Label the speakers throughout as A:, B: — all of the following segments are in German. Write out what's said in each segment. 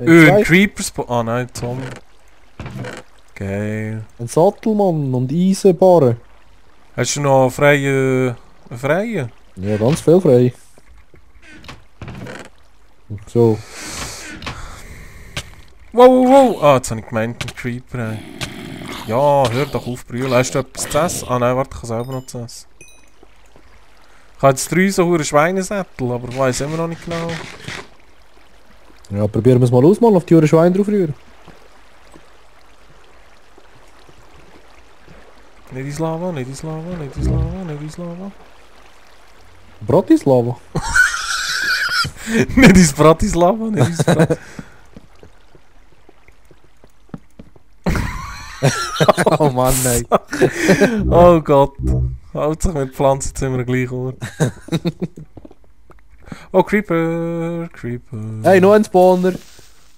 A: Ein Creeper-Spawn. Ah nein, Zombie. Geil.
B: Ein Sattelmann und Eisenbarren.
A: Hast du noch freie... freie?
B: Ja, ganz viel frei. So.
A: Wow, wow, wow. Ah, jetzt habe ich gemeint, ein Creeper. Ey. Ja, hör doch auf, brüllen. Hast du etwas zu essen? Ah nein, warte, ich kann selber noch zu essen. Ich habe jetzt 3 so hure Schweinesättel, aber ich weiss immer noch nicht genau.
B: Ja, probieren wir es mal aus, mal auf die Schweine drauf rühren.
A: Nicht ins Lava, nicht ins Lava, nicht ins Lava, nicht ins Lava.
B: Bratislava.
A: Nicht ins Bratislava, nicht ins Bratislava.
B: Oh Mann, nein.
A: Oh Gott. Hauptsache mit Pflanzen sind wir gleich Ort. Oh, Creeper, Creeper.
B: Hey, noch ein Spawner.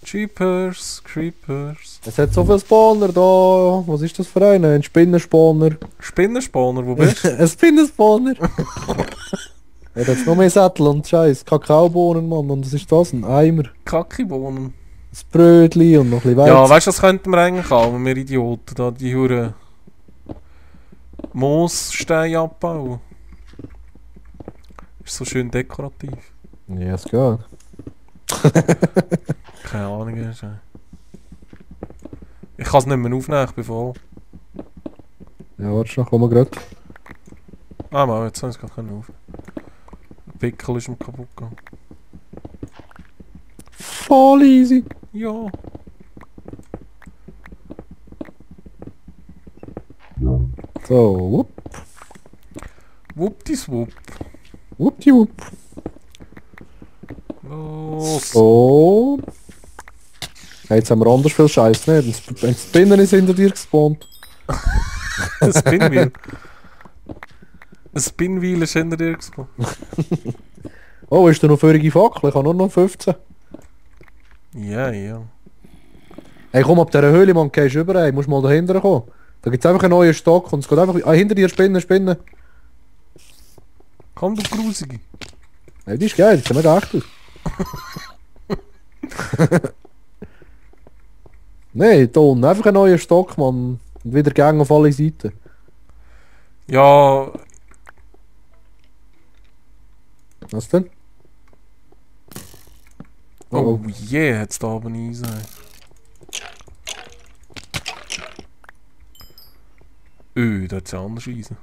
A: Creepers, Creepers.
B: Es hat so viele Spawner da. Was ist das für einer? Ein Spinnenspawner.
A: Spinnenspawner, wo bist du?
B: Ein Spinnenspawner. Ja, da hat noch mehr Sättel und Scheiß. Kakaobohnen, Mann. Und was ist das? Ein Eimer.
A: Kackibohnen.
B: Ein Brötli und noch ein bisschen Weizen.
A: Ja, weißt du, was könnten wir eigentlich haben, wir Idioten, da die Hure Moossteine abbauen. Ist so schön dekorativ.
B: Ja, es geht.
A: Keine Ahnung, ist ich kann es nicht mehr aufnehmen, ich bin voll.
B: Ja, warte schon, kommen wir gerade.
A: Ah, mal, jetzt habe ich es gar nicht auf. Der Pickel ist mir kaputt gegangen.
B: Voll easy.
A: Ja.
B: So, wupp.
A: Wuppdiswupp.
B: Wuppdiwupp.
A: Los.
B: So. Ja, jetzt haben wir anders viel Scheiß, ne? Ein Spinner ist hinter dir gespawnt.
A: Ein Spinwheel. Ein Spinwheel ist hinter dir gespawnt.
B: Oh, ist da noch völlige Fackel? Ich habe nur noch 15.
A: Ja, ja.
B: Hey, komm, ab dieser Höhle, man, gehst du rüber, ey. Musst mal dahinter kommen. Da gibt es einfach einen neuen Stock und es geht einfach... Ah, hinter dir Spinnen, Spinnen.
A: Komm, du Grusige.
B: Hey, die ist geil, die sieht mega echt aus. Nein, da unten, einfach einen neuen Stock, Mann. Und wieder Gang auf alle Seiten.
A: Ja,
B: Was denn?
A: oh yeah, hat's da oben Eisen. Da hat's ja anders Eisen.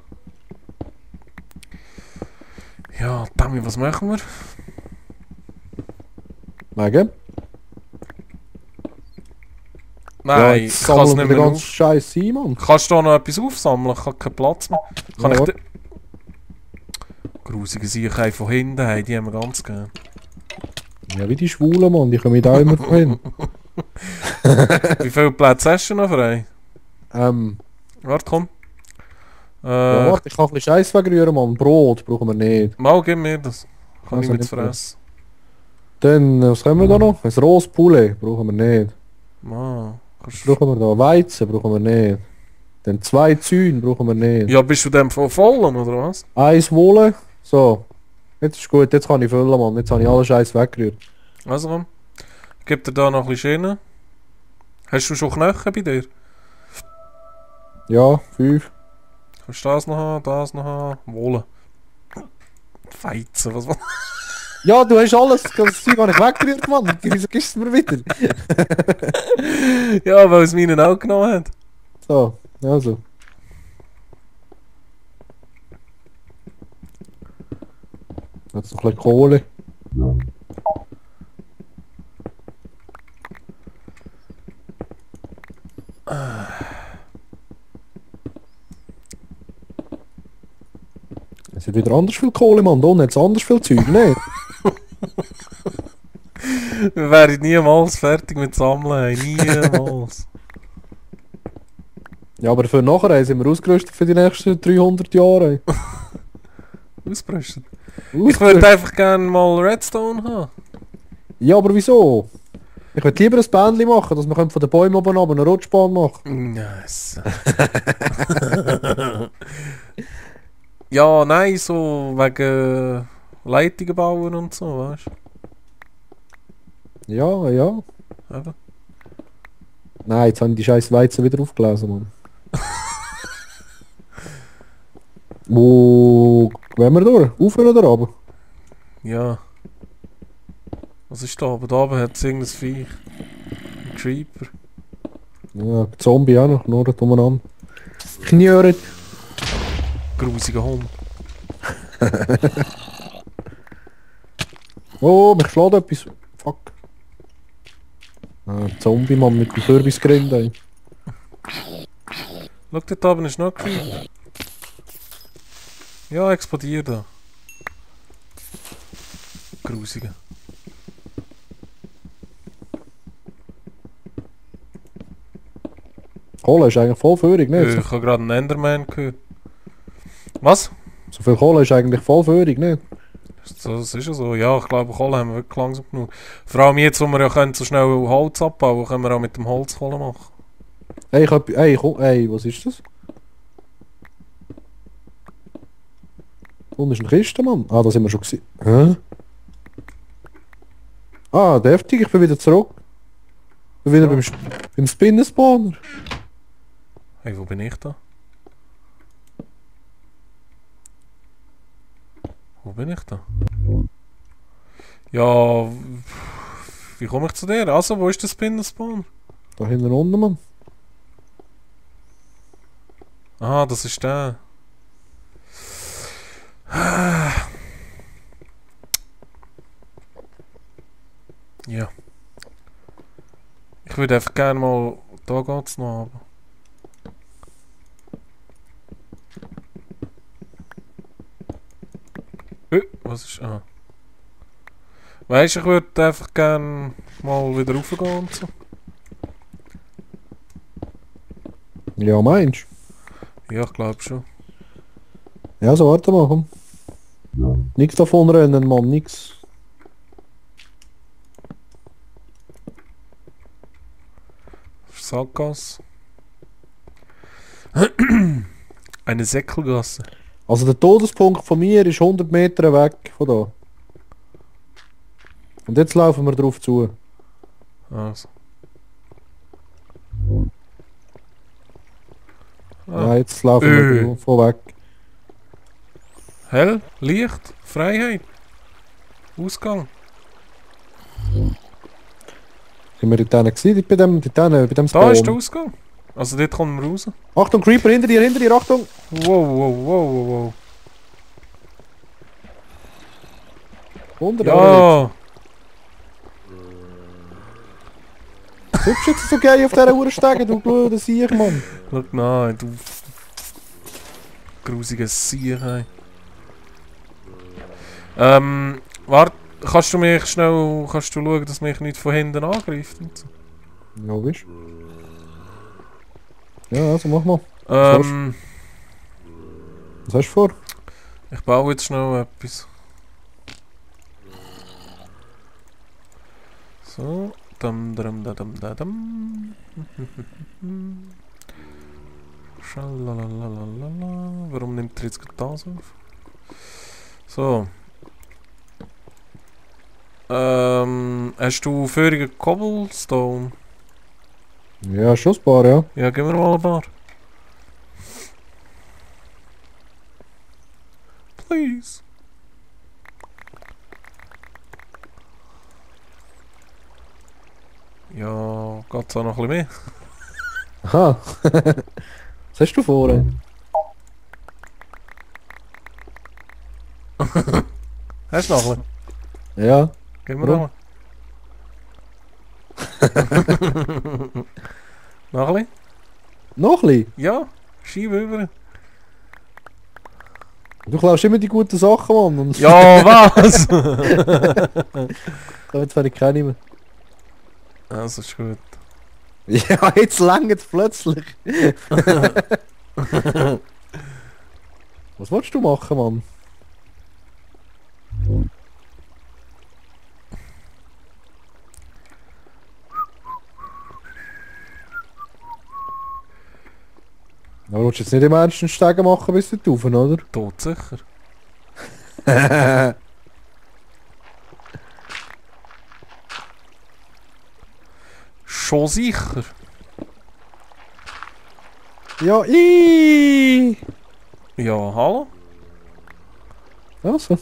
A: Ja, Tammy, was machen wir?
B: Wegen?
A: Nein,
B: jetzt
A: ich kann es
B: sammeln
A: nicht
B: wir den
A: mehr
B: ganzen
A: auf.
B: Scheiß ein, Mann.
A: Kannst du da noch etwas aufsammeln? Ich habe keinen Platz mehr. Kann
B: Ja,
A: ich Grusige Siechen von hinten haben, die haben wir ganz gern.
B: Ja, wie die Schwulen, Mann, die kommen da immer hin.
A: Wie viele Plätze hast du noch frei? Warte, komm.
B: Ja, warte, ich kann ein bisschen Scheiß wegrühren, Mann. Brot brauchen wir nicht.
A: Mal, gib mir das. Kann ich
B: Also
A: mit
B: nicht
A: fressen.
B: Dann, was haben wir da noch? Ein rohes Poulet brauchen wir nicht.
A: Man, kannst
B: Brauchen wir da Weizen brauchen wir nicht. Dann 2 Zäune brauchen wir nicht.
A: ja, bist du dem voll, oder was?
B: 1 Wolle. So. Jetzt ist gut, jetzt kann ich füllen, Mann. Jetzt habe ich alle Scheiß weggerührt.
A: Also komm. Gib dir da noch ein bisschen Schiene. Hast du schon Knochen bei dir?
B: Ja, 5.
A: Kannst du das noch haben, das noch haben? Wolle. Weizen, was war?
B: Ja, du hast alles. Das Zeug habe ich weggerührt, Mann. Wieso gibst du es mir wieder?
A: Ja, weil es meinen auch genommen hat.
B: So, also. Jetzt noch ein bisschen Kohle. Es hat wieder anders viel Kohle, Mann. Da unten hat es anders viel Zeug, ne?
A: Wir wären niemals fertig mit Sammeln, hey. Niemals.
B: Ja, aber für nachher sind wir ausgerüstet für die nächsten 300 Jahre.
A: Ausbrüsten. Ich würde einfach gerne mal Redstone haben.
B: Ja, aber wieso? Ich würde lieber ein Bändchen machen, dass wir von den Bäumen oben runter eine Rutschbahn machen.
A: Nice. Ja, nein, so wegen Leitungen bauen und so, weißt du?
B: Ja, ja.
A: Eben.
B: Nein, jetzt habe ich die scheiß Weizen wieder aufgelesen, Mann. Wo gehen wir durch? Auf oder runter?
A: Ja. Was ist da oben? Da oben hat es irgendein Viech. Ein Creeper.
B: Ja, Zombie auch noch, nur umeinander. Knurrt.
A: Grusiger Hund.
B: Oh, mich schlägt etwas. Fuck. Zombie, Mann, mit dem Kürbisgrind, ey.
A: Schau, dort oben ist noch ein Creeper. Ja, explodiert da. Grusiger.
B: Kohle ist eigentlich voll feurig, nicht?
A: Ich habe gerade einen Enderman gehört. Was?
B: So viel Kohle ist eigentlich voll feurig, nicht?
A: Das ist ja so. Ja, ich glaube, Kohle haben wir wirklich langsam genug. Vor allem jetzt, wo wir ja können so schnell Holz abbauen, können wir auch mit dem Holz Kohle machen.
B: Ey, ich hab... Ey, komm, ey, was ist das? Unten ist eine Kiste, Mann. Ah, da sind wir schon gewesen. Hä? Ah, deftig, ich bin wieder zurück. Ich bin wieder beim Spinnen-Spawner.
A: Hey, wo bin ich da? Wo bin ich da? Ja, wie komme ich zu dir? Also, wo ist der Spinnen-Spawn?
B: Da hinten unten, Mann.
A: Ah, das ist der. Ja. Ich würde einfach gerne mal... Da geht's noch aber. Was ist... Ah. Weißt du, ich würde einfach gerne mal wieder raufgehen und so.
B: Ja, meinst
A: Ja, ich glaube schon.
B: du? Ja, so warte mal, komm. Nix davon rennen, Mann, nix.
A: Sackgasse. Eine Säckelgasse.
B: Also der Todespunkt von mir ist 100 Meter weg von da. Und jetzt laufen wir drauf zu.
A: Also.
B: Ja, jetzt laufen wir drauf weg.
A: Hell, Licht, Freiheit. Ausgang.
B: Sind wir dort gewesen? Bei dem
A: Da
B: Spawn?
A: ist der Ausgang. Also dort kommen wir raus.
B: Achtung, Creeper, hinter dir, Achtung!
A: Wow, wow, wow, wow, wow.
B: 100
A: Ja!
B: Du bist jetzt so geil auf dieser Uhrenstege, du blöder Sieg, Mann.
A: Schau nein, du... Grusiges Sieg, hey. Warte, kannst du mich schnell... Kannst du schauen, dass mich nicht von hinten angreift und so?
B: Logisch. Ja, also mach mal. Was hast du vor?
A: Ich baue jetzt schnell etwas. So. Dum, dum, dum, dum, dum, dum. Schalalalala. Warum nimmt er jetzt gerade das auf? So. Hast du feurigen Cobblestone?
B: Ja, schon ein paar, ja.
A: Ja, gib mir mal ein paar. Please. Ja, geht's auch noch ein bisschen mehr?
B: Aha. Was hast du vor? Ey?
A: Hast du noch ein bisschen?
B: Ja.
A: Gib mir
B: Warum?
A: noch ein bisschen?
B: Noch ein bisschen?
A: Ja, schiebe über.
B: Du klaust immer die guten Sachen, Mann. Und
A: Ja, was?
B: jetzt werde ich keine mehr.
A: Also ist gut.
B: Ja, jetzt langt es plötzlich. Was willst du machen, Mann? Aber du willst jetzt nicht im Ernst einen Stegen machen bis dort rauf, oder?
A: Tot sicher. Schon sicher.
B: Ja,
A: Ja, hallo?
B: Also.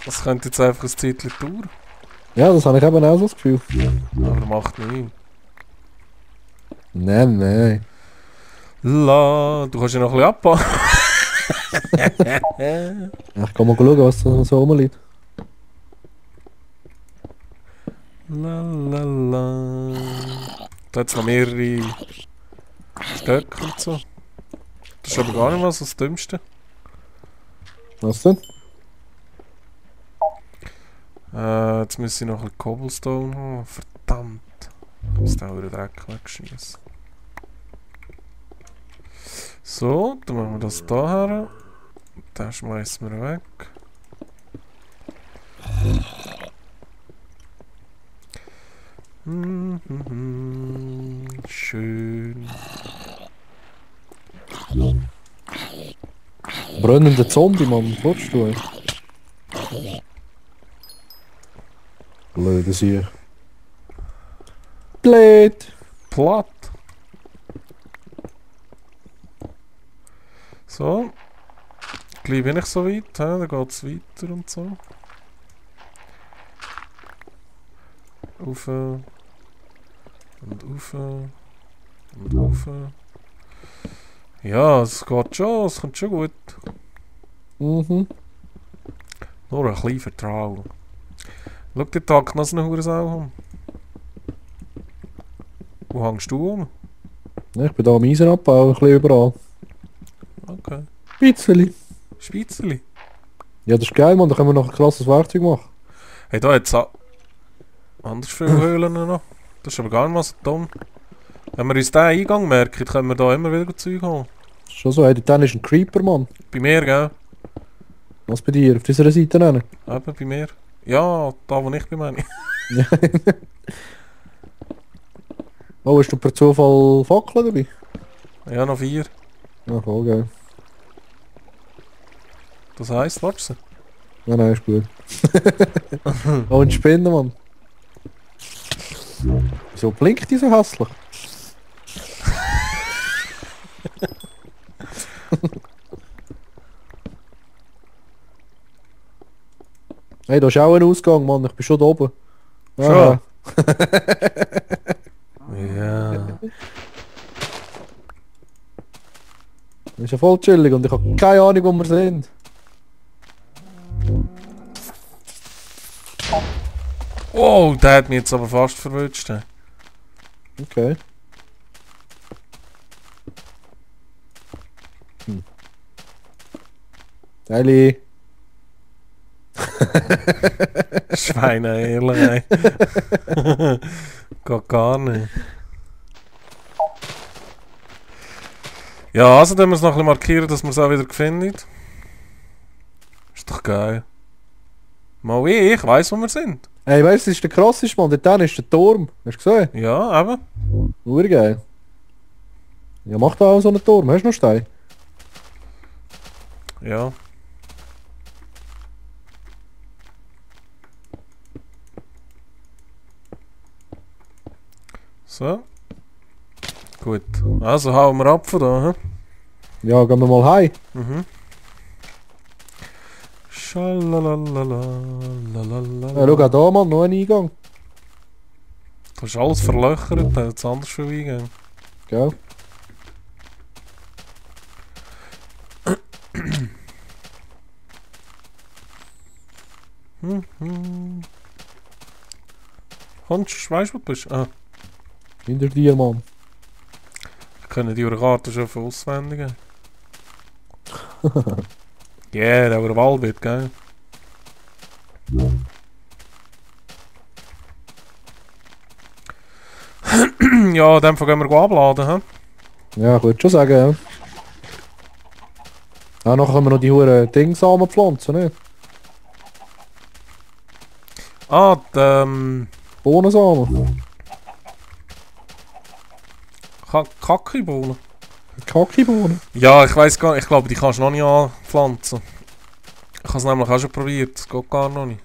A: Das könnte jetzt einfach ein Zeitchen dauern.
B: Ja, das habe ich eben auch so das Gefühl.
A: Aber macht nichts.
B: Nein, nein.
A: La, du kannst ja noch ein bisschen abbauen.
B: Ja, ich kann mal schauen, was da so rumliegt.
A: La la la. Da hat es noch mehrere Stöcke und so. Das ist aber gar nicht mal so das Dümmste.
B: Was denn?
A: Jetzt müssen ich noch ein bisschen Cobblestone haben. Verdammt. Ich muss den euren Dreck wegschießen. So, dann machen wir das da her. Den schmeißen wir weg. Schön.
B: Brennende Zombie, Mann. Was willst du? Blöde Sieg. Blöd.
A: Platt. So. Gleich bin ich so weit, dann geht es weiter und so. Rauf. Und rauf. Und rauf. Ja, es geht schon, es kommt schon gut.
B: Mhm.
A: Nur ein bisschen Vertrauen. Schau dir Tag noch so eine Hurenau an. Wo hängst du um?
B: Ja, ich bin da am Eisen abbauen, ein bisschen überall.
A: Okay.
B: Pizzeli.
A: Schweizerli.
B: Ja, das ist geil, Mann. Da können wir noch ein krasses Werkzeug machen.
A: Hey, da hat es anders viele Höhlen noch. Das ist aber gar nicht mal so dumm. Wenn wir uns diesen Eingang merken, können wir da immer wieder Zeug holen.
B: Das ist schon so, hey, dort ist ein Creeper, Mann.
A: Bei mir, gell?
B: Was bei dir? Auf dieser Seite nennen?
A: Eben, bei mir. Ja, da wo ich bin, meine ich.
B: Ja. Oh, hast du per Zufall Fackeln dabei?
A: Ja, noch 4.
B: Ja, voll geil.
A: Das heisst, warte du?
B: Ja, nein, ist gut. Oh, ein Spinner, Mann. Wieso blinkt die so hässlich? Hey, da ist auch ein Ausgang, Mann. Ich bin schon da oben.
A: Schon? Ja.
B: Das ist ja voll chillig und ich habe keine Ahnung, wo wir sind.
A: Oh, der hat mich jetzt aber fast verwünscht.
B: Okay. Eli.
A: Schweine, ehrlich. Geht gar nicht. Ja, also dann müssen wir es noch ein bisschen markieren, dass wir es auch wieder finden. Ist doch geil. Mal ich weiss, wo wir sind.
B: Ey, weißt du, das ist der krasseste, Mann. Dort ist der Turm. Hast du gesehen?
A: Ja, eben.
B: Urgeil. Ja, mach da auch so einen Turm. Hast du noch Stein?
A: Ja. So. Gut. Also hauen wir ab von da, hä?
B: Ja, gehen wir mal heim.
A: Mhm. Schalalalala.
B: Ja, schau auch da, Mann. Noch ein Eingang.
A: Das ist alles verlöchert, da hat es anders viel Eingang.
B: Gell?
A: Hans, weißt du, wo du bist? Ah,
B: Hinter dir, Mann.
A: wir können die Karte schon von auswendigen. Ja, yeah, der der Wald wird, gell? Ja, in dem Fall gehen wir abladen, hä?
B: Ja, ich würde schon sagen, ja. Ja, nachher können wir noch die hohen Dingsamen pflanzen, nicht?
A: Ah,
B: Bohnensamen.
A: Kackibohnen.
B: Kackibohnen.
A: Ja, ich weiss gar nicht, ich glaube, die kannst du noch nicht anpflanzen. Ich habe es nämlich auch schon probiert, das geht gar noch nicht.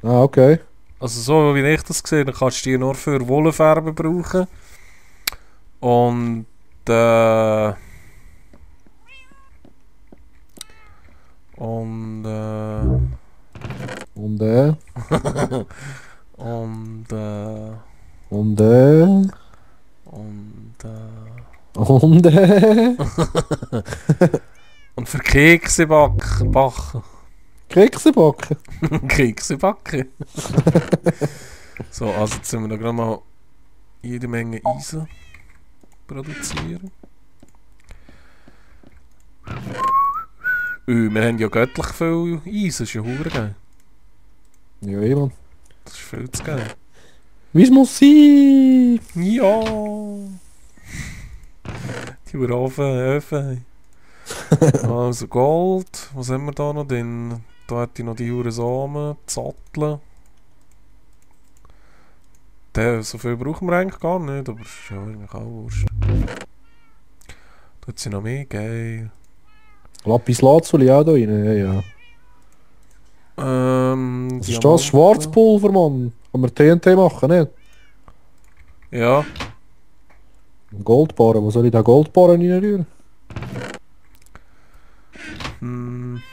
B: Ah, okay.
A: Also so wie ich das sehe, dann kannst du die nur für Wollenfärben brauchen. Und und
B: Und
A: und
B: und
A: und
B: und
A: und für Kekse backen.
B: Kekse backen.
A: Kekse backen. So, also jetzt sind wir da gerade mal jede Menge Eisen produzieren. Wir haben ja göttlich viel Eisen, das ist ja hure geil.
B: Ja, eben.
A: Das ist viel zu geil.
B: Wie es muss sein.
A: Ja! Die Öfen. Also Gold, was haben wir da noch drin? Da hat ich noch die hure Samen, die Satteln. So viel brauchen wir eigentlich gar nicht, aber ist ja eigentlich auch wurscht. Tut sie noch mehr, geil.
B: Lapis Lazuli auch da rein, ja. Was ist das? Schwarzpulver, Mann. Kann man TNT machen, nicht?
A: Ja.
B: Goldbarren, wo soll ich da Goldbarren reinrühren? Haben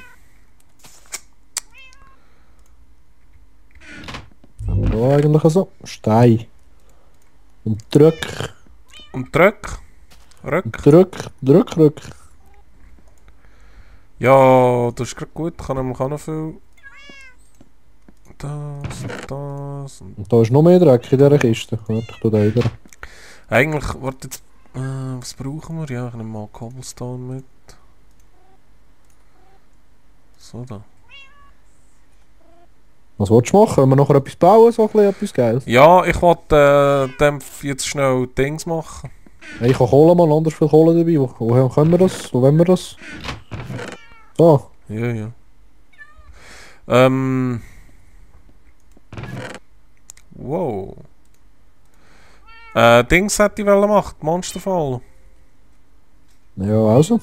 B: wir da eigentlich so? Stein. Und Drück.
A: Und Drück. Rück.
B: Drück.
A: Ja, das ist gerade gut. Kann nämlich auch noch viel. Das.
B: Und da ist noch mehr Dreck in dieser Kiste. Warte, ich tue da wieder.
A: Eigentlich, warte jetzt. Was brauchen wir? Ja, ich nehme mal Cobblestone mit. So da.
B: Was willst du machen? Wenn wir nachher etwas bauen, so ein bisschen etwas Geiles?
A: Ja, ich wollte dem jetzt schnell Dings machen.
B: Hey, ich habe Kohle, mal anders viel Kohle dabei. Woher können wir das? Wo wollen wir das? So.
A: Ja. Wow. Dings hätte ich wollen machen, Monsterfall.
B: Ja, also.